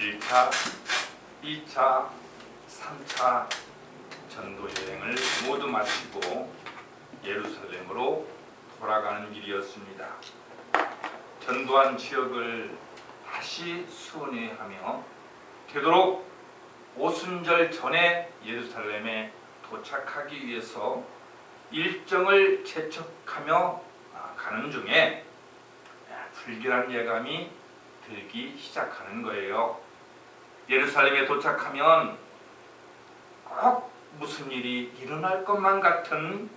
1차, 2차, 3차 전도 여행을 모두 마치고 예루살렘으로 돌아가는 길이었습니다. 전도한 지역을 다시 순회하며 되도록 오순절 전에 예루살렘에 도착하기 위해서 일정을 재촉하며 가는 중에 불길한 예감이 들기 시작하는 거예요. 예루살렘에 도착하면 꼭 무슨 일이 일어날 것만 같은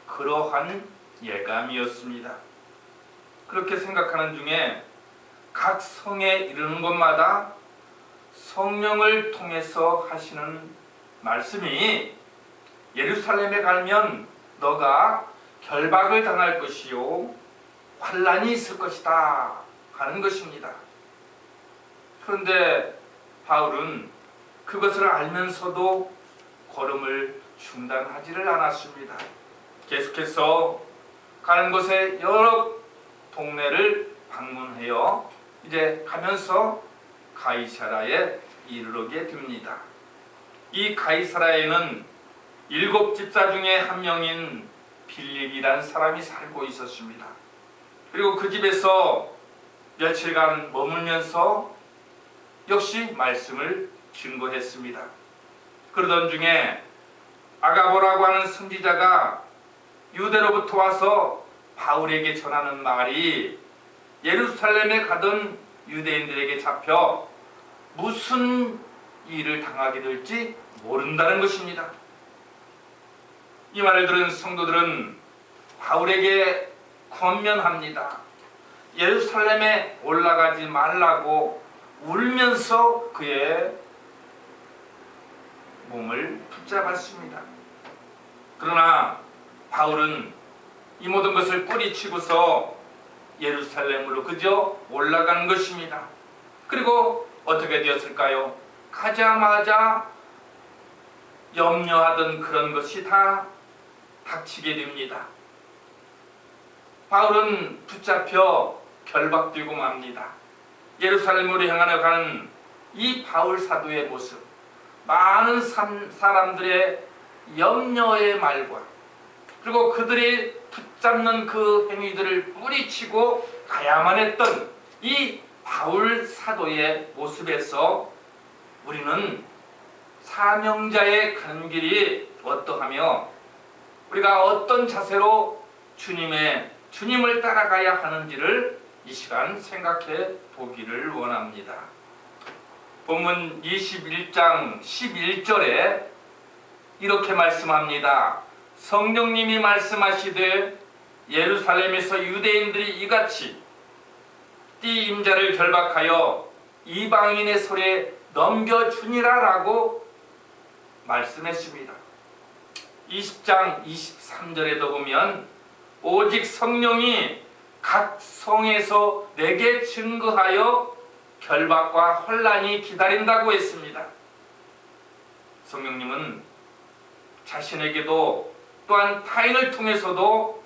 그러한 예감이었습니다. 그렇게 생각하는 중에 각 성에 이르는 곳마다 성령을 통해서 하시는 말씀이 예루살렘에 가면 너가 결박을 당할 것이요 환난이 있을 것이다 하는 것입니다. 그런데 바울은 그것을 알면서도 걸음을 중단하지를 않았습니다. 계속해서 가는 곳에 여러 동네를 방문하여 이제 가면서 가이사라에 이르게 됩니다. 이 가이사라에는 7 집사 중에 한 명인 빌립이라는 사람이 살고 있었습니다. 그리고 그 집에서 며칠간 머물면서 역시 말씀을 증거했습니다. 그러던 중에 아가보라고 하는 선지자가 유대로부터 와서 바울에게 전하는 말이 예루살렘에 가던 유대인들에게 잡혀 무슨 일을 당하게 될지 모른다는 것입니다. 이 말을 들은 성도들은 바울에게 권면합니다. 예루살렘에 올라가지 말라고 울면서 그의 몸을 붙잡았습니다. 그러나 바울은 이 모든 것을 뿌리치고서 예루살렘으로 그저 올라가는 것입니다. 그리고 어떻게 되었을까요? 가자마자 염려하던 그런 것이 다 닥치게 됩니다. 바울은 붙잡혀 결박되고 맙니다. 예루살렘으로 향하여 가는 이 바울 사도의 모습, 많은 사람들의 염려의 말과 그리고 그들이 붙잡는 그 행위들을 뿌리치고 가야만 했던 이 바울 사도의 모습에서 우리는 사명자의 가는 길이 어떠하며 우리가 어떤 자세로 주님을 따라가야 하는지를 이 시간 생각해 보기를 원합니다. 본문 21장 11절에 이렇게 말씀합니다. 성령님이 말씀하시되 예루살렘에서 유대인들이 이같이 띠 임자를 결박하여 이방인의 손에 넘겨주니라 라고 말씀했습니다. 20장 23절에도 보면 오직 성령이 각 성에서 내게 증거하여 결박과 혼란이 기다린다고 했습니다. 성령님은 자신에게도 또한 타인을 통해서도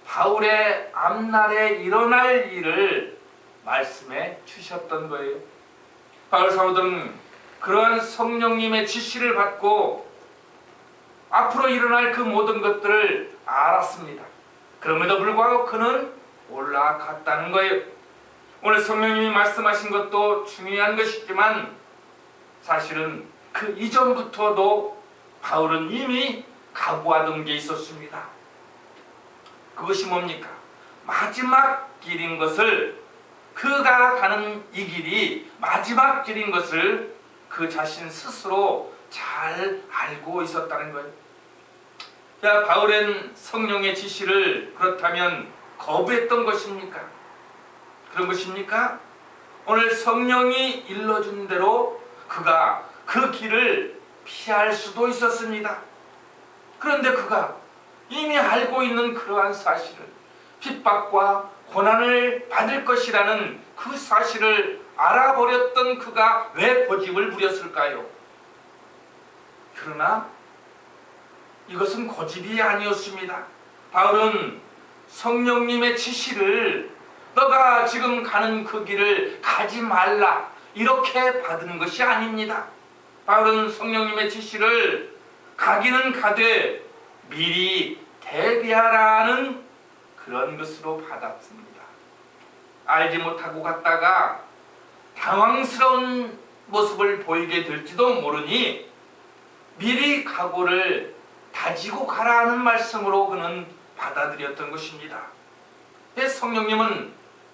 바울의 앞날에 일어날 일을 말씀해 주셨던 거예요. 바울 사도들은 그러한 성령님의 지시를 받고 앞으로 일어날 그 모든 것들을 알았습니다. 그럼에도 불구하고 그는 올라갔다는 거예요. 오늘 성령님이 말씀하신 것도 중요한 것이지만 사실은 그 이전부터도 바울은 이미 각오하던 게 있었습니다. 그것이 뭡니까? 마지막 길인 것을, 그가 가는 이 길이 마지막 길인 것을 그 자신 스스로 잘 알고 있었다는 거예요. 자, 바울은 성령의 지시를 그렇다면 거부했던 것입니까? 그런 것입니까? 오늘 성령이 일러준 대로 그가 그 길을 피할 수도 있었습니다. 그런데 그가 이미 알고 있는 그러한 사실을, 핍박과 고난을 받을 것이라는 그 사실을 알아버렸던 그가 왜 고집을 부렸을까요? 그러나 이것은 고집이 아니었습니다. 바울은 성령님의 지시를 너가 지금 가는 그 길을 가지 말라, 이렇게 받은 것이 아닙니다. 바울은 성령님의 지시를 가기는 가되 미리 대비하라는 그런 것으로 받았습니다. 알지 못하고 갔다가 당황스러운 모습을 보이게 될지도 모르니 미리 각오를 다지고 가라는 말씀으로 그는 받아들였던 것입니다. 성령님은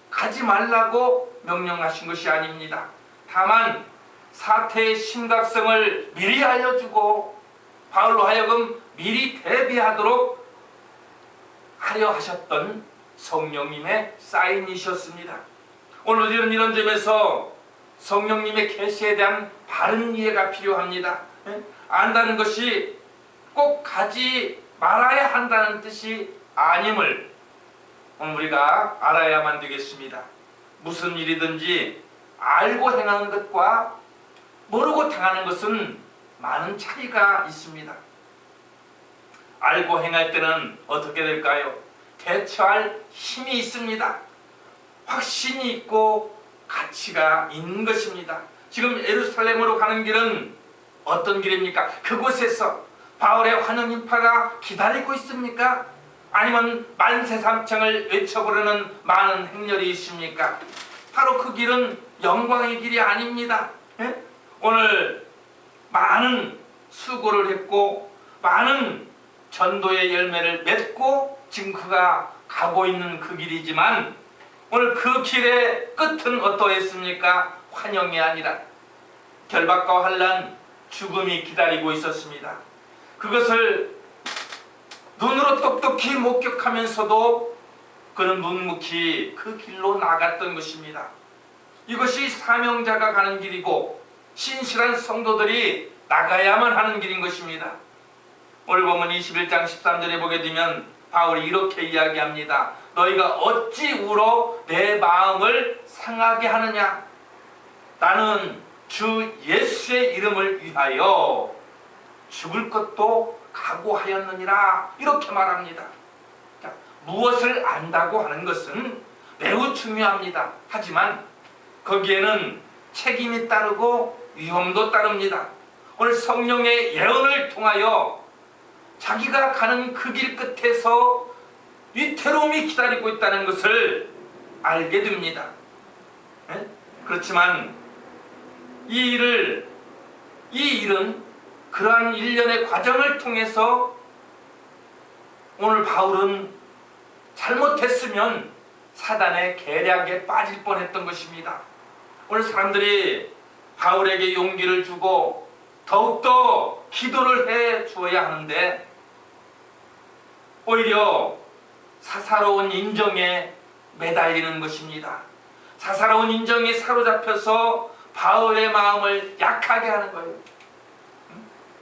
가지 말라고 명령하신 것이 아닙니다. 다만 사태의 심각성을 미리 알려주고 바울로 하여금 미리 대비하도록 하려 하셨던 성령님의 사인이셨습니다. 오늘 이런 점에서 성령님의 계시에 대한 바른 이해가 필요합니다. 안다는 것이 꼭 가지 말아야 한다는 뜻이 아님을 오늘 우리가 알아야만 되겠습니다. 무슨 일이든지 알고 행하는 것과 모르고 당하는 것은 많은 차이가 있습니다. 알고 행할 때는 어떻게 될까요? 대처할 힘이 있습니다. 확신이 있고 가치가 있는 것입니다. 지금 예루살렘으로 가는 길은 어떤 길입니까? 그곳에서 바울의 환영 인파가 기다리고 있습니까? 아니면 만세삼창을 외쳐부르는 많은 행렬이 있습니까? 바로 그 길은 영광의 길이 아닙니다. 오늘 많은 수고를 했고 많은 전도의 열매를 맺고 지금 그가 가고 있는 그 길이지만 오늘 그 길의 끝은 어떠했습니까? 환영이 아니라 결박과 환난, 죽음이 기다리고 있었습니다. 그것을 눈으로 똑똑히 목격하면서도 그는 묵묵히 그 길로 나갔던 것입니다. 이것이 사명자가 가는 길이고 신실한 성도들이 나가야만 하는 길인 것입니다. 오늘 보면 21장 13절에 보게 되면 바울이 이렇게 이야기합니다. 너희가 어찌 울어 내 마음을 상하게 하느냐? 나는 주 예수의 이름을 위하여 죽을 것도 각오하였느니라. 이렇게 말합니다. 자, 무엇을 안다고 하는 것은 매우 중요합니다. 하지만 거기에는 책임이 따르고 위험도 따릅니다. 오늘 성령의 예언을 통하여 자기가 가는 그 길 끝에서 위태로움이 기다리고 있다는 것을 알게 됩니다. 그렇지만 이 일은 그러한 일련의 과정을 통해서 오늘 바울은 잘못했으면 사단의 계략에 빠질 뻔했던 것입니다. 오늘 사람들이 바울에게 용기를 주고 더욱더 기도를 해 주어야 하는데 오히려 사사로운 인정에 매달리는 것입니다. 사사로운 인정에 사로잡혀서 바울의 마음을 약하게 하는 거예요.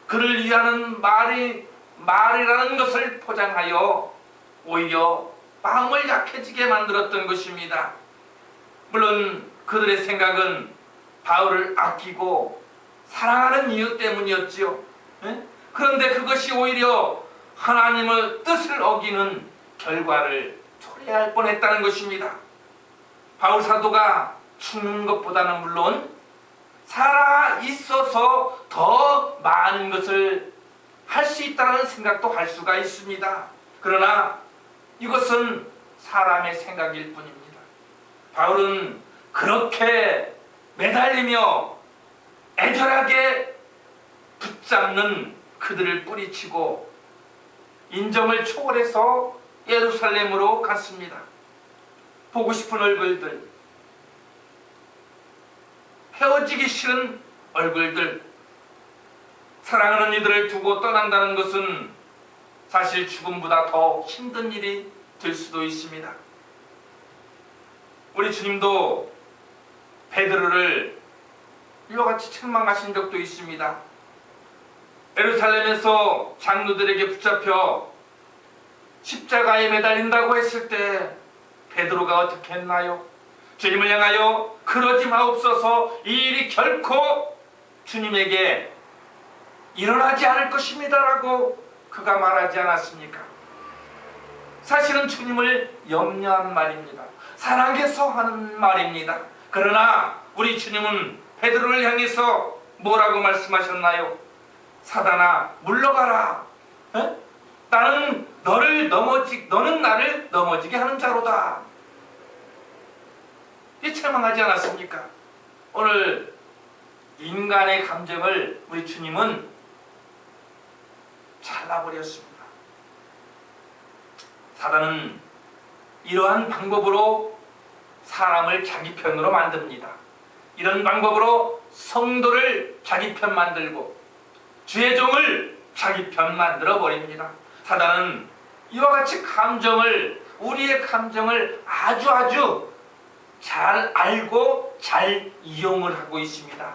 그를 위하는 말이라는 것을 포장하여 오히려 마음을 약해지게 만들었던 것입니다. 물론 그들의 생각은 바울을 아끼고 사랑하는 이유 때문이었지요. 그런데 그것이 오히려 하나님의 뜻을 어기는 결과를 초래할 뻔했다는 것입니다. 바울 사도가 죽는 것보다는 물론 살아 있어서 더 많은 것을 할 수 있다는 생각도 할 수가 있습니다. 그러나 이것은 사람의 생각일 뿐입니다. 바울은 그렇게 매달리며 애절하게 붙잡는 그들을 뿌리치고 인정을 초월해서 예루살렘으로 갔습니다. 보고 싶은 얼굴들, 헤어지기 싫은 얼굴들, 사랑하는 이들을 두고 떠난다는 것은 사실 죽음보다 더 힘든 일이 될 수도 있습니다. 우리 주님도 베드로를 이와 같이 책망하신 적도 있습니다. 예루살렘에서 장로들에게 붙잡혀 십자가에 매달린다고 했을 때 베드로가 어떻게 했나요? 주님을 향하여 그러지 마옵소서, 이 일이 결코 주님에게 일어나지 않을 것입니다 라고 그가 말하지 않았습니까? 사실은 주님을 염려한 말입니다. 사랑해서 하는 말입니다. 그러나 우리 주님은 베드로를 향해서 뭐라고 말씀하셨나요? 사단아, 물러가라. 에? 너는 나를 넘어지게 하는 자로다. 이 책망하지 않았습니까? 오늘 인간의 감정을 우리 주님은 잘라버렸습니다. 사단은 이러한 방법으로 사람을 자기 편으로 만듭니다. 이런 방법으로 성도를 자기 편 만들고 주의 종을 자기 편 만들어 버립니다. 사단은 이와 같이 우리의 감정을 아주 잘 알고 잘 이용을 하고 있습니다.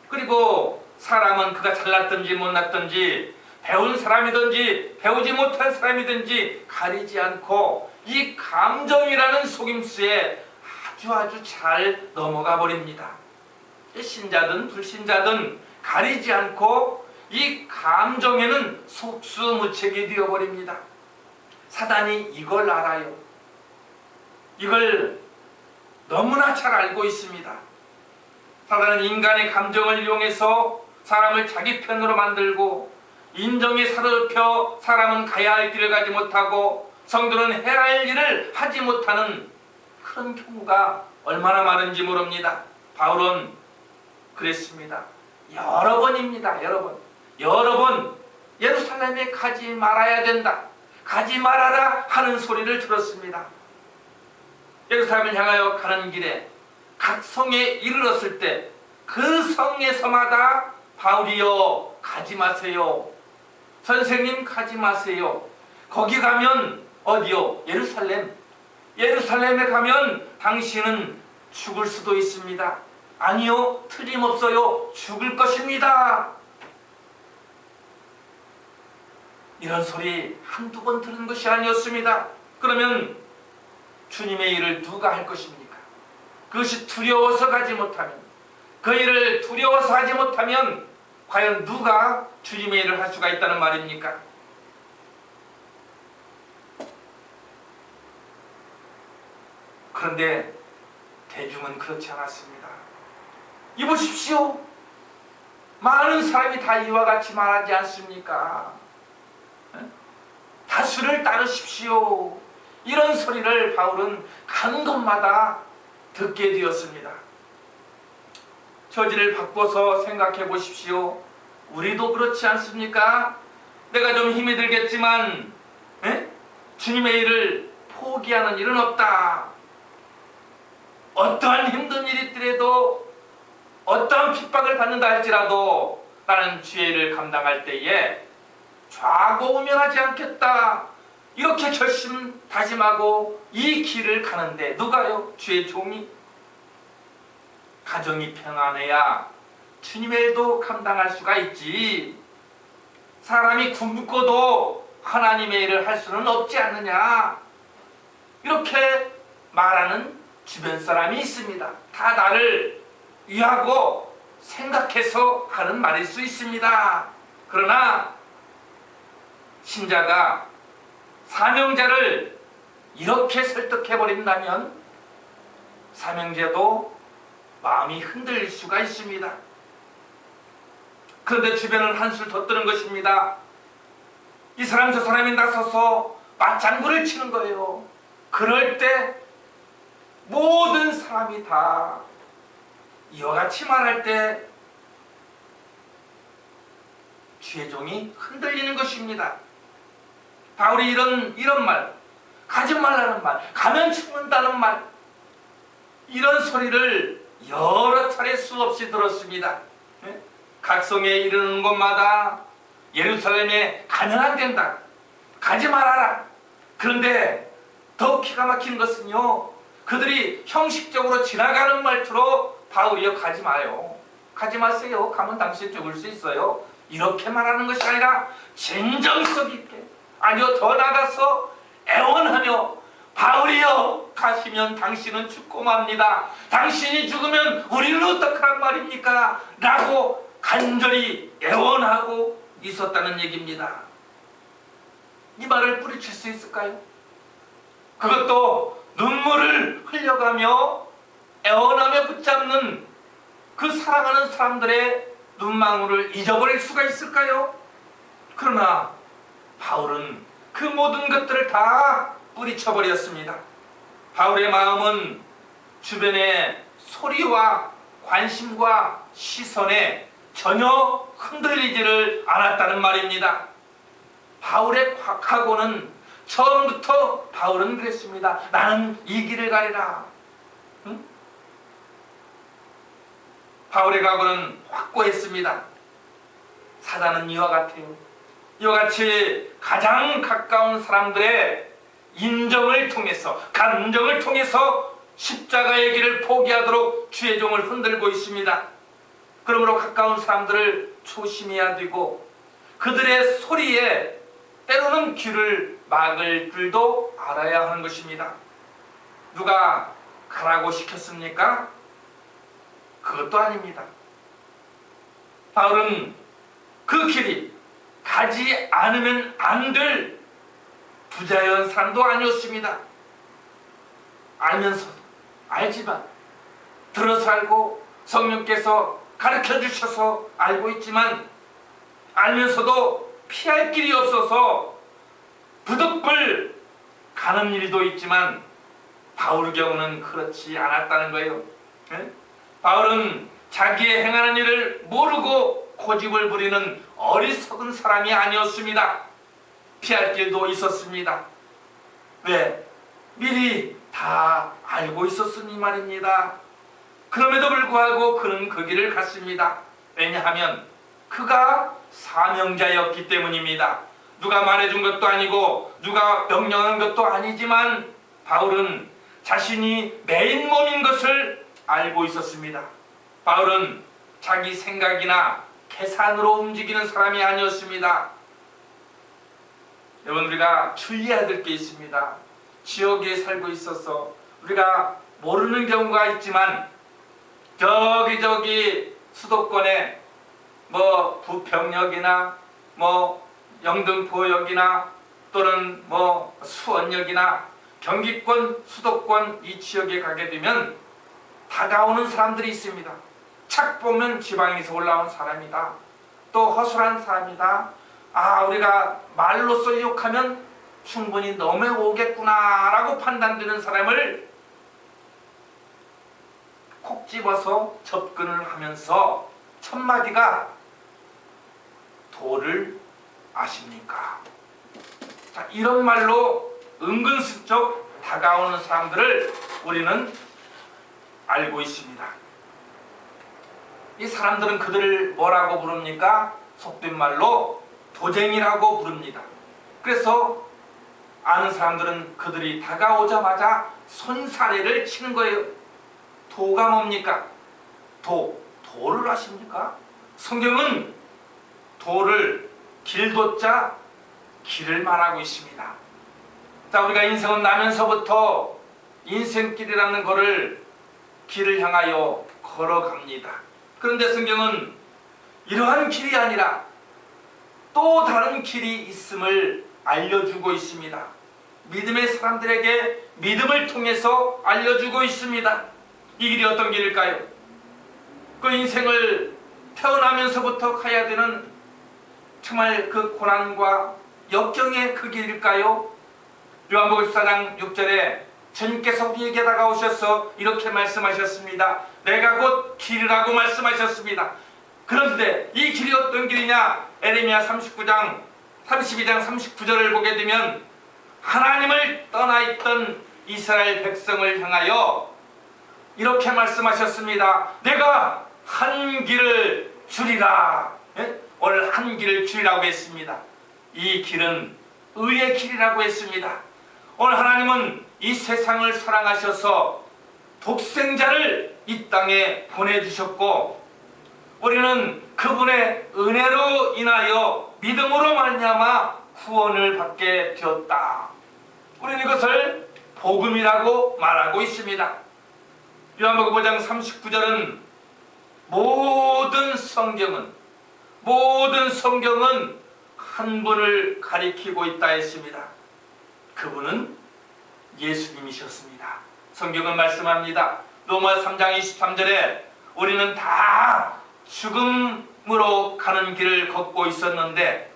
그리고 사람은 그가 잘났든지 못났든지 배운 사람이든지 배우지 못한 사람이든지 가리지 않고 이 감정이라는 속임수에 아주 잘 넘어가 버립니다. 신자든 불신자든 가리지 않고 이 감정에는 속수무책이 되어버립니다. 사단이 이걸 알아요. 이걸 너무나 잘 알고 있습니다. 사단은 인간의 감정을 이용해서 사람을 자기 편으로 만들고 인정에 사로잡혀 사람은 가야 할 길을 가지 못하고 성도는 해야 할 일을 하지 못하는 그런 경우가 얼마나 많은지 모릅니다. 바울은 그랬습니다. 여러 번입니다. 여러 번 예루살렘에 가지 말아야 된다, 가지 말아라 하는 소리를 들었습니다. 예루살렘을 향하여 가는 길에 각 성에 이르렀을 때 그 성에서마다 바울이여 가지 마세요, 선생님 가지 마세요, 거기 가면 어디요? 예루살렘에 가면 당신은 죽을 수도 있습니다. 아니요, 틀림없어요, 죽을 것입니다. 이런 소리 한두 번 들은 것이 아니었습니다. 그러면 주님의 일을 누가 할 것입니까? 그것이 두려워서 가지 못하면, 그 일을 두려워서 하지 못하면 과연 누가 주님의 일을 할 수가 있다는 말입니까? 그런데 대중은 그렇지 않았습니다. 이보십시오, 많은 사람이 다 이와 같이 말하지 않습니까? 다수를 따르십시오. 이런 소리를 바울은 가는 곳마다 듣게 되었습니다. 처지를 바꿔서 생각해 보십시오. 우리도 그렇지 않습니까? 내가 좀 힘이 들겠지만 주님의 일을 포기하는 일은 없다. 어떠한 힘든 일이 있더라도, 어떠한 핍박을 받는다 할지라도 나는 주의 일을 감당할 때에 좌고우면하지 않겠다, 이렇게 결심 다짐하고 이 길을 가는데, 누가요? 주의 종이. 가정이 평안해야 주님의 일도 감당할 수가 있지. 사람이 굶고도 하나님의 일을 할 수는 없지 않느냐, 이렇게 말하는 주변 사람이 있습니다. 다 나를 위하고 생각해서 하는 말일 수 있습니다. 그러나 신자가 사명자를 이렇게 설득해버린다면 사명자도 마음이 흔들릴 수가 있습니다. 그런데 주변은 한술 더 뜨는 것입니다. 이 사람 저 사람이 나서서 맞장구를 치는 거예요. 그럴 때 모든 사람이 다 이와 같이 말할 때 주의 종이 흔들리는 것입니다. 바울이 이런 말, 가지 말라는 말, 가면 죽는다는 말, 이런 소리를 여러 차례 수없이 들었습니다. 각성에 이르는 곳마다 예루살렘에 가면 안 된다, 가지 말아라. 그런데 더 기가 막히는 것은요, 그들이 형식적으로 지나가는 말투로 바울이여 가지 마요, 가지 마세요, 가면 당신 죽을 수 있어요, 이렇게 말하는 것이 아니라 진정성 있게, 아니요 더 나가서 애원하며 바울이여 가시면 당신은 죽고 맙니다, 당신이 죽으면 우리는 어떡하란 말입니까? 라고 간절히 애원하고 있었다는 얘기입니다. 이 말을 뿌리칠 수 있을까요? 그것도 눈물을 흘려가며 애원하며 붙잡는 그 사랑하는 사람들의 눈망울을 잊어버릴 수가 있을까요? 그러나 바울은 그 모든 것들을 다 뿌리쳐버렸습니다. 바울의 마음은 주변의 소리와 관심과 시선에 전혀 흔들리지를 않았다는 말입니다. 바울의 각오는 처음부터 바울은 그랬습니다. 나는 이 길을 가리라. 응? 바울의 각오는 확고했습니다. 사단은 이와 같아요. 이와 같이 가장 가까운 사람들의 인정을 통해서, 감정을 통해서 십자가의 길을 포기하도록 주의 종을 흔들고 있습니다. 그러므로 가까운 사람들을 조심해야 되고 그들의 소리에 때로는 귀를 막을 줄도 알아야 하는 것입니다. 누가 가라고 시켰습니까? 그것도 아닙니다. 바울은 그 길이 가지 않으면 안 될 부자연 사람도 아니었습니다. 알면서도, 알지만, 들어서 알고 성령께서 가르쳐 주셔서 알고 있지만, 알면서도 피할 길이 없어서 부득불 가는 일도 있지만 바울 경우는 그렇지 않았다는 거예요. 네? 바울은 자기의 행하는 일을 모르고 고집을 부리는 어리석은 사람이 아니었습니다. 피할 길도 있었습니다. 왜? 미리 다 알고 있었으니 말입니다. 그럼에도 불구하고 그는 그 길을 갔습니다. 왜냐하면 그가 사명자였기 때문입니다. 누가 말해준 것도 아니고 누가 명령한 것도 아니지만 바울은 자신이 메인 몸인 것을 알고 있었습니다. 바울은 자기 생각이나 계산으로 움직이는 사람이 아니었습니다. 여러분, 우리가 주의해야 될 게 있습니다. 지역에 살고 있어서 우리가 모르는 경우가 있지만 저기 수도권에 뭐 부평역이나 뭐 영등포역이나 또는 뭐 수원역이나 경기권, 수도권 이 지역에 가게 되면 다가오는 사람들이 있습니다. 착 보면 지방에서 올라온 사람이다. 또 허술한 사람이다. 아, 우리가 말로써 욕하면 충분히 넘어오겠구나 라고 판단되는 사람을 콕 집어서 접근을 하면서 첫 마디가 도를 아십니까? 자, 이런 말로 은근슬쩍 다가오는 사람들을 우리는 알고 있습니다. 이 사람들은 그들을 뭐라고 부릅니까? 속된 말로 도쟁이라고 부릅니다. 그래서 아는 사람들은 그들이 다가오자마자 손사래를 치는 거예요. 도가 뭡니까? 도를 아십니까? 성경은 도를 길도자 길을 말하고 있습니다. 자, 우리가 인생은 나면서부터 인생길이라는 것을 길을 향하여 걸어갑니다. 그런데 성경은 이러한 길이 아니라 또 다른 길이 있음을 알려주고 있습니다. 믿음의 사람들에게 믿음을 통해서 알려주고 있습니다. 이 길이 어떤 길일까요? 그 인생을 태어나면서부터 가야 되는 정말 그 고난과 역경의 그 길일까요? 요한복음 14장 6절에 주님께서 우리에게 다가오셔서 이렇게 말씀하셨습니다. 내가 곧 길이라고 말씀하셨습니다. 그런데 이 길이 어떤 길이냐? 에레미야 32장 39절을 보게 되면 하나님을 떠나 있던 이스라엘 백성을 향하여 이렇게 말씀하셨습니다. 내가 한 길을 주리라. 오늘 한 길을 주리라고 했습니다. 이 길은 의의 길이라고 했습니다. 오늘 하나님은 이 세상을 사랑하셔서 독생자를 이 땅에 보내주셨고 우리는 그분의 은혜로 인하여 믿음으로 말미암아 구원을 받게 되었다. 우리는 이것을 복음이라고 말하고 있습니다. 요한복음 5장 39절은 모든 성경은 한 분을 가리키고 있다 했습니다. 그분은 예수님이셨습니다. 성경은 말씀합니다. 로마 3장 23절에 우리는 다 죽음으로 가는 길을 걷고 있었는데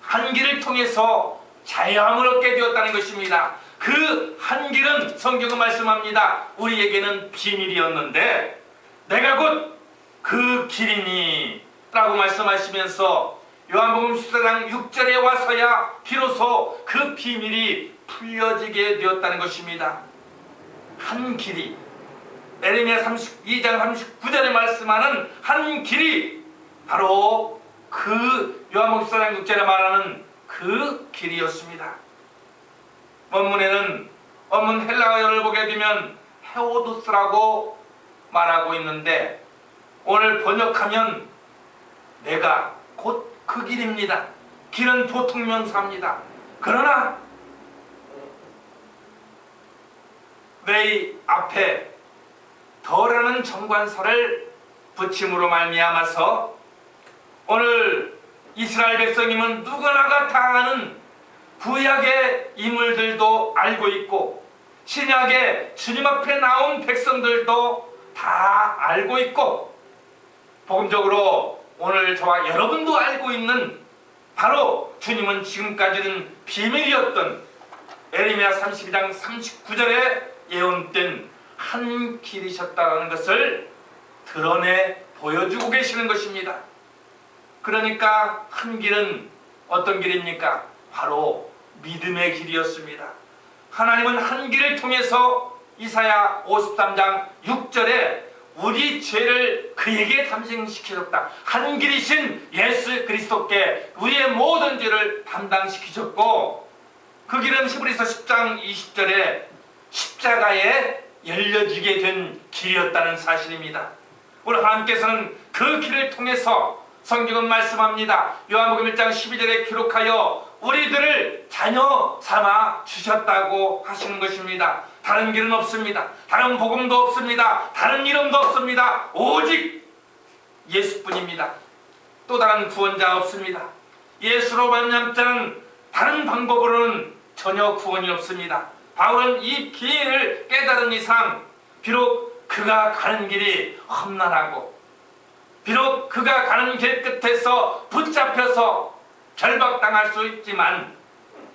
한 길을 통해서 자유함을 얻게 되었다는 것입니다. 그 한 길은 성경은 말씀합니다. 우리에게는 비밀이었는데 내가 곧 그 길이니 라고 말씀하시면서 요한복음 14장 6절에 와서야 비로소 그 비밀이 풀려지게 되었다는 것입니다. 한 길이, 에레미야 32장 39절에 말씀하는 한 길이 바로 그 요한복음 14장 6절에 말하는 그 길이었습니다. 원문에는 원문 헬라어를 보게 되면 헤오도스라고 말하고 있는데 오늘 번역하면 내가 곧 그 길입니다. 길은 보통 명사입니다. 그러나 내 앞에 더라는 정관사를 붙임으로 말미암아서 오늘 이스라엘 백성임은 누구나가 다 아는 구약의 인물들도 알고 있고 신약의 주님 앞에 나온 백성들도 다 알고 있고 복음적으로 오늘 저와 여러분도 알고 있는 바로 주님은 지금까지는 비밀이었던 에레미야 32장 39절에 예언된 한 길이셨다는 것을 드러내 보여주고 계시는 것입니다. 그러니까 한 길은 어떤 길입니까? 바로 믿음의 길이었습니다. 하나님은 한 길을 통해서 이사야 53장 6절에 우리 죄를 그에게 담당시키셨다. 한 길이신 예수 그리스도께 우리의 모든 죄를 담당시키셨고 그 길은 히브리서 10장 20절에 십자가에 열려지게 된 길이었다는 사실입니다. 오늘 하나님께서는 그 길을 통해서 성경은 말씀합니다. 요한복음 1장 12절에 기록하여 우리들을 자녀 삼아 주셨다고 하시는 것입니다. 다른 길은 없습니다. 다른 복음도 없습니다. 다른 이름도 없습니다. 오직 예수뿐입니다. 또 다른 구원자 없습니다. 예수로 말미암자는 다른 방법으로는 전혀 구원이 없습니다. 바울은 이 비밀을 깨달은 이상 비록 그가 가는 길이 험난하고 비록 그가 가는 길 끝에서 붙잡혀서 결박당할 수 있지만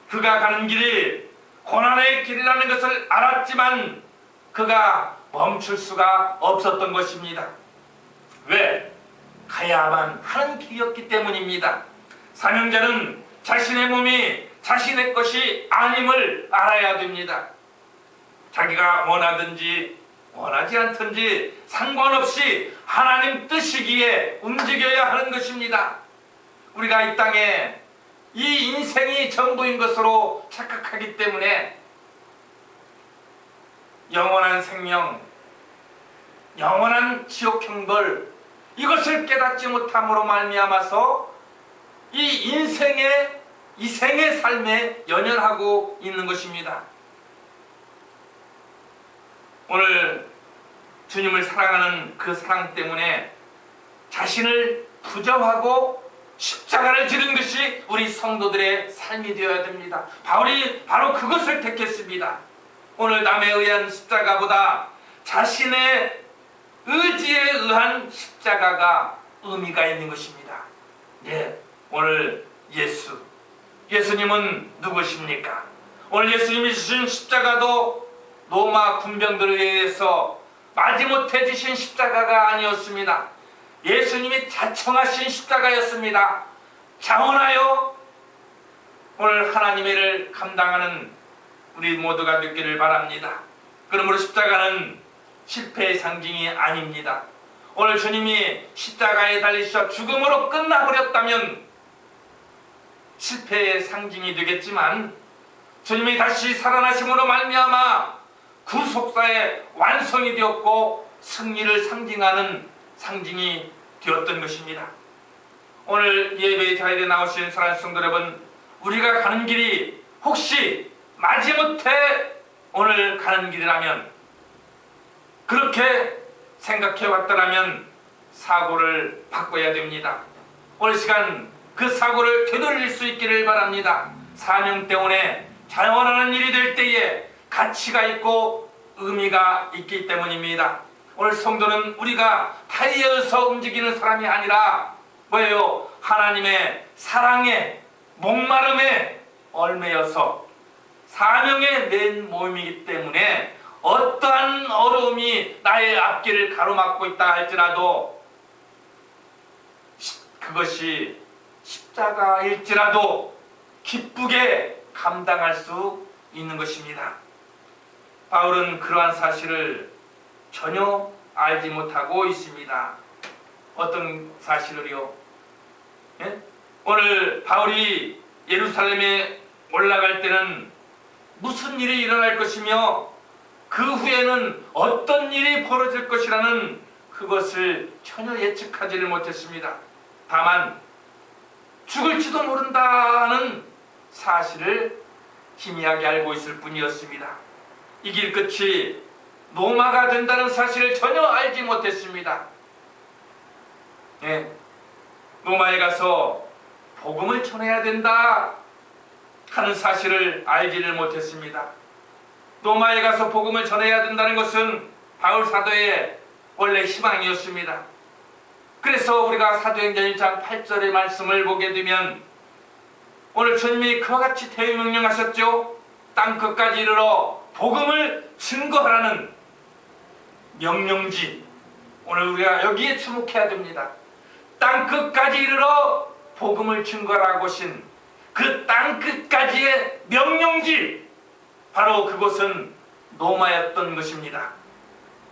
그가 가는 길이 고난의 길이라는 것을 알았지만 그가 멈출 수가 없었던 것입니다. 왜? 가야만 하는 길이었기 때문입니다. 사명자는 자신의 몸이 자신의 것이 아님을 알아야 됩니다. 자기가 원하든지 원하지 않든지 상관없이 하나님 뜻이기에 움직여야 하는 것입니다. 우리가 이 땅에 이 인생이 전부인 것으로 착각하기 때문에 영원한 생명, 영원한 지옥 형벌 이것을 깨닫지 못함으로 말미암아서 이 인생의 이 생의 삶에 연연하고 있는 것입니다. 오늘 주님을 사랑하는 그 사랑 때문에 자신을 부정하고 십자가를 지른 것이 우리 성도들의 삶이 되어야 됩니다. 바울이 바로 그것을 택했습니다. 오늘 남에 의한 십자가보다 자신의 의지에 의한 십자가가 의미가 있는 것입니다. 예, 오늘 예수님은 누구십니까? 오늘 예수님이 주신 십자가도 로마 군병들에 의해서 마지못해 지신 십자가가 아니었습니다. 예수님이 자청하신 십자가였습니다. 자원하여 오늘 하나님의 일을 감당하는 우리 모두가 되기를 바랍니다. 그러므로 십자가는 실패의 상징이 아닙니다. 오늘 주님이 십자가에 달리셔 죽음으로 끝나버렸다면 실패의 상징이 되겠지만 주님이 다시 살아나심으로 말미암아 구속사의 완성이 되었고 승리를 상징하는 상징이 되었던 것입니다. 오늘 예배의 자리에 나오신 사랑하는 성도 여러분, 우리가 가는 길이 혹시 마지못해 오늘 가는 길이라면 그렇게 생각해 왔더라면 사고를 바꿔야 됩니다. 오늘 시간 그 사고를 되돌릴 수 있기를 바랍니다. 사명 때문에 자원하는 일이 될 때에 가치가 있고 의미가 있기 때문입니다. 오늘 성도는 우리가 타이어서 움직이는 사람이 아니라 뭐예요? 하나님의 사랑에 목마름에 얽매여서 사명의 맨 몸이기 때문에 어떠한 어려움이 나의 앞길을 가로막고 있다 할지라도 그것이 십자가일지라도 기쁘게 감당할 수 있는 것입니다. 바울은 그러한 사실을 전혀 알지 못하고 있습니다. 어떤 사실을요? 예? 오늘 바울이 예루살렘에 올라갈 때는 무슨 일이 일어날 것이며 그 후에는 어떤 일이 벌어질 것이라는 그것을 전혀 예측하지를 못했습니다. 다만 죽을지도 모른다는 사실을 희미하게 알고 있을 뿐이었습니다. 이 길 끝이 노마가 된다는 사실을 전혀 알지 못했습니다. 예, 노마에 가서 복음을 전해야 된다 하는 사실을 알지를 못했습니다. 노마에 가서 복음을 전해야 된다는 것은 바울 사도의 원래 희망이었습니다. 그래서 우리가 사도행전 1장 8절의 말씀을 보게 되면 오늘 주님이 그와 같이 대명령하셨죠. 땅끝까지 이르러 복음을 증거하라는 명령지. 오늘 우리가 여기에 주목해야 됩니다. 땅끝까지 이르러 복음을 증거하라고 하신 그 땅끝까지의 명령지, 바로 그곳은 로마였던 것입니다.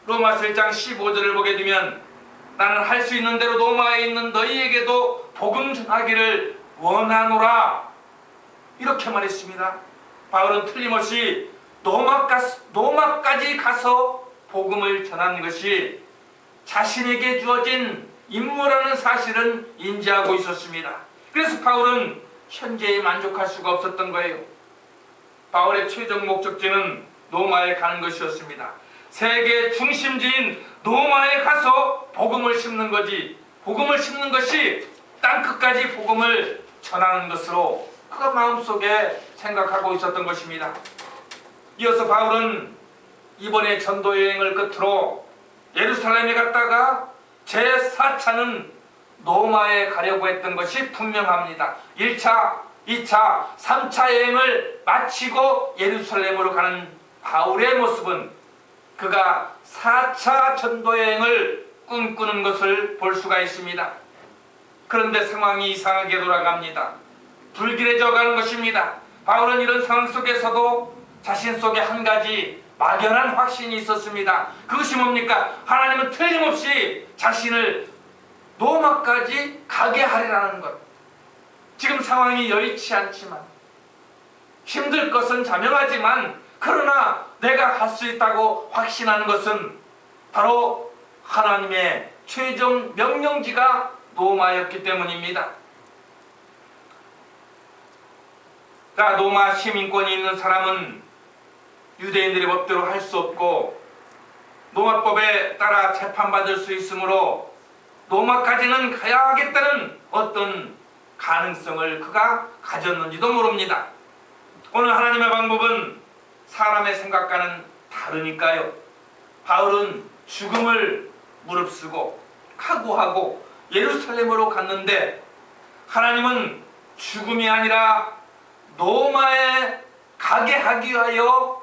로마서 1장 15절을 보게 되면 나는 할 수 있는 대로 로마에 있는 너희에게도 복음 전하기를 원하노라, 이렇게 말했습니다. 바울은 틀림없이 로마까지 가서 복음을 전하는 것이 자신에게 주어진 임무라는 사실은 인지하고 있었습니다. 그래서 바울은 현재에 만족할 수가 없었던 거예요. 바울의 최종 목적지는 로마에 가는 것이었습니다. 세계 중심지인 로마에 가서 복음을 심는 거지, 복음을 심는 것이 땅끝까지 복음을 전하는 것으로 그가 마음속에 생각하고 있었던 것입니다. 이어서 바울은 이번에 전도 여행을 끝으로 예루살렘에 갔다가 제4차는 로마에 가려고 했던 것이 분명합니다. 1차, 2차, 3차 여행을 마치고 예루살렘으로 가는 바울의 모습은 그가 4차 전도 여행을 꿈꾸는 것을 볼 수가 있습니다. 그런데 상황이 이상하게 돌아갑니다. 불길해져 가는 것입니다. 바울은 이런 상황 속에서도 자신 속에 한 가지 막연한 확신이 있었습니다. 그것이 뭡니까? 하나님은 틀림없이 자신을 로마까지 가게 하리라는 것. 지금 상황이 여의치 않지만, 힘들 것은 자명하지만, 그러나 내가 갈 수 있다고 확신하는 것은 바로 하나님의 최종 명령지가 로마였기 때문입니다. 로마 시민권이 있는 사람은 유대인들의 법대로 할 수 없고 로마법에 따라 재판받을 수 있으므로 로마까지는 가야 하겠다는 어떤 가능성을 그가 가졌는지도 모릅니다. 오늘 하나님의 방법은 사람의 생각과는 다르니까요. 바울은 죽음을 무릅쓰고 각오하고 예루살렘으로 갔는데 하나님은 죽음이 아니라 로마에 가게 하기 위하여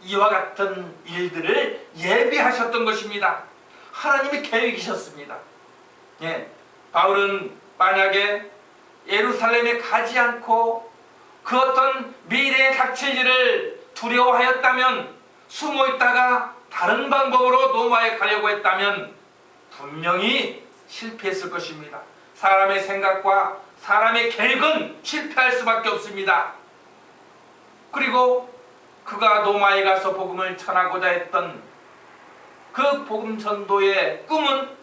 이와 같은 일들을 예비하셨던 것입니다. 하나님의 계획이셨습니다. 예, 바울은 만약에 예루살렘에 가지 않고 그 어떤 미래에 닥칠 일을 두려워하였다면, 숨어 있다가 다른 방법으로 로마에 가려고 했다면 분명히 실패했을 것입니다. 사람의 생각과 사람의 계획은 실패할 수밖에 없습니다. 그리고 그가 로마에 가서 복음을 전하고자 했던 그 복음 전도의 꿈은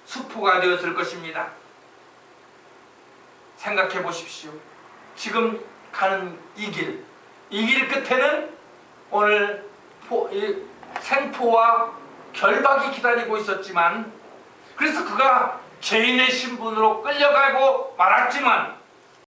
수포가 되었을 것입니다. 생각해 보십시오. 지금 가는 이 길 끝에는 오늘 생포와 결박이 기다리고 있었지만, 그래서 그가 죄인의 신분으로 끌려가고 말았지만